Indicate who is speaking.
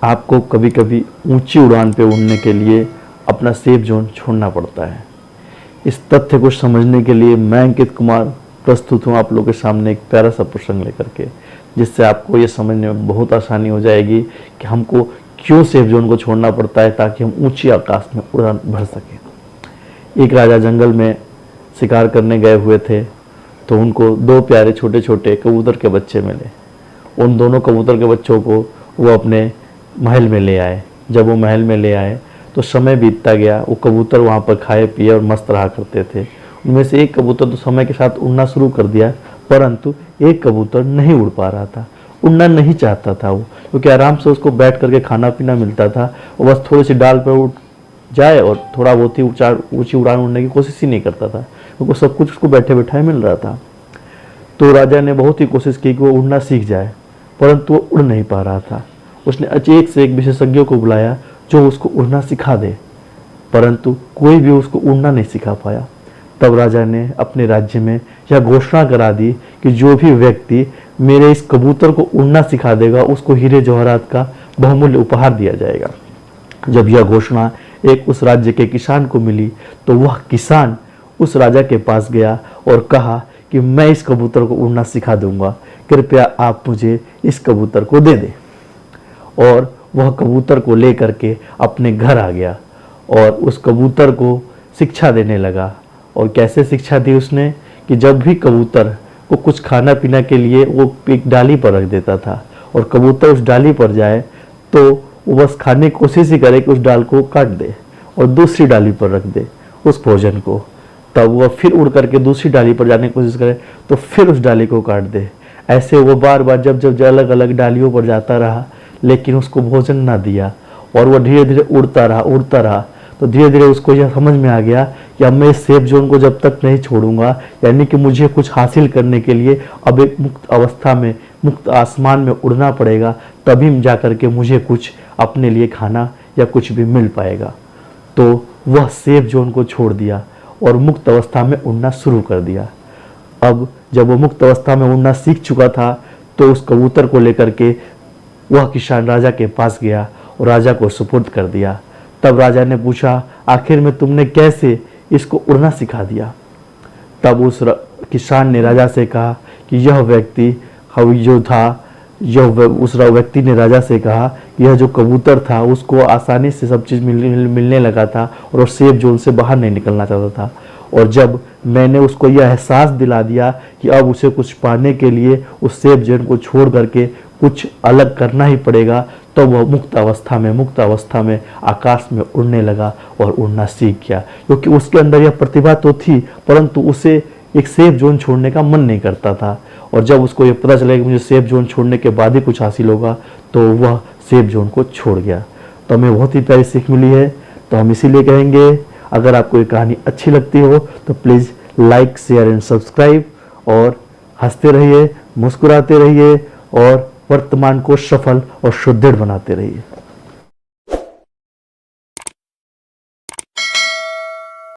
Speaker 1: आपको कभी कभी ऊंची उड़ान पे उड़ने के लिए अपना सेफ जोन छोड़ना पड़ता है। इस तथ्य को समझने के लिए मैं अंकित कुमार प्रस्तुत हूँ आप लोगों के सामने एक प्यारा सा प्रसंग लेकर के, जिससे आपको ये समझने में बहुत आसानी हो जाएगी कि हमको क्यों सेफ जोन को छोड़ना पड़ता है, ताकि हम ऊंची आकाश में उड़ान भर सकें। एक राजा जंगल में शिकार करने गए हुए थे, तो उनको दो प्यारे छोटे छोटे कबूतर के बच्चे मिले। उन दोनों कबूतर के बच्चों को वो अपने महल में ले आए। जब वो महल में ले आए तो समय बीतता गया। वो कबूतर वहाँ पर खाए पिए और मस्त रहा करते थे। उनमें से एक कबूतर तो समय के साथ उड़ना शुरू कर दिया, परंतु एक कबूतर नहीं उड़ पा रहा था, उड़ना नहीं चाहता था वो, क्योंकि आराम से उसको बैठ करके खाना पीना मिलता था। वो बस थोड़ी सी डाल पर उठ जाए और थोड़ा बहुत ही ऊंची उड़ान उड़ने की कोशिश ही नहीं करता था, क्योंकि सब कुछ उसको बैठे बैठाए मिल रहा था। तो राजा ने बहुत ही कोशिश की कि वो उड़ना सीख जाए, परंतु वो उड़ नहीं पा रहा था। उसने एक से एक विशेषज्ञों को बुलाया जो उसको उड़ना सिखा दे, परंतु कोई भी उसको उड़ना नहीं सिखा पाया। तब राजा ने अपने राज्य में यह घोषणा करा दी कि जो भी व्यक्ति मेरे इस कबूतर को उड़ना सिखा देगा उसको हीरे जवाहरात का बहुमूल्य उपहार दिया जाएगा। जब यह घोषणा एक उस राज्य के किसान को मिली, तो वह किसान उस राजा के पास गया और कहा कि मैं इस कबूतर को उड़ना सिखा दूंगा, कृपया आप मुझे इस कबूतर को दे दें। और वह कबूतर को लेकर के अपने घर आ गया और उस कबूतर को शिक्षा देने लगा। और कैसे शिक्षा दी उसने कि जब भी कबूतर को कुछ खाना पीना के लिए वो एक डाली पर रख देता था, और कबूतर उस डाली पर जाए तो वो बस खाने की कोशिश ही करे कि उस डाल को काट दे और दूसरी डाली पर रख दे उस भोजन को। तब वह फिर उड़ करके दूसरी डाली पर जाने की कोशिश करे तो फिर उस डाली को काट दे। ऐसे वो बार बार जब अलग अलग डालियों पर जाता रहा, लेकिन उसको भोजन ना दिया, और वह धीरे धीरे उड़ता रहा। तो धीरे धीरे उसको यह समझ में आ गया कि अब मैं इस सेफ जोन को जब तक नहीं छोड़ूंगा, यानी कि मुझे कुछ हासिल करने के लिए अब एक मुक्त अवस्था में, मुक्त आसमान में उड़ना पड़ेगा, तभी जा करके मुझे कुछ अपने लिए खाना या कुछ भी मिल पाएगा। तो वह सेफ जोन को छोड़ दिया और मुक्त अवस्था में उड़ना शुरू कर दिया। अब जब वो मुक्त अवस्था में उड़ना सीख चुका था, तो उस कबूतर को लेकर के वह किसान राजा के पास गया और राजा को सुपुर्द कर दिया। तब राजा ने पूछा, आखिर में तुमने कैसे इसको उड़ना सिखा दिया? तब उस किसान ने राजा से कहा कि यह व्यक्ति जो था, उस व्यक्ति ने राजा से कहा कि यह जो कबूतर था उसको आसानी से सब चीज़ मिलने लगा था और सेफ जोन से बाहर नहीं निकलना चाहता था। और जब मैंने उसको यह एहसास दिला दिया कि अब उसे कुछ पाने के लिए उस सेफ जोन को छोड़ करके कुछ अलग करना ही पड़ेगा, तो वह मुक्त अवस्था में आकाश में उड़ने लगा और उड़ना सीख गया। क्योंकि उसके अंदर यह प्रतिभा तो थी, परंतु उसे एक सेफ जोन छोड़ने का मन नहीं करता था। और जब उसको ये पता चला कि मुझे सेफ जोन छोड़ने के बाद ही कुछ हासिल होगा, तो वह सेफ जोन को छोड़ गया। तो हमें बहुत ही प्यारी सीख मिली है। तो हम इसीलिए कहेंगे, अगर आपको ये कहानी अच्छी लगती हो तो please like, share and subscribe, और हंसते रहिए, मुस्कुराते रहिए और वर्तमान को सफल और सुदृढ़ बनाते रहिए।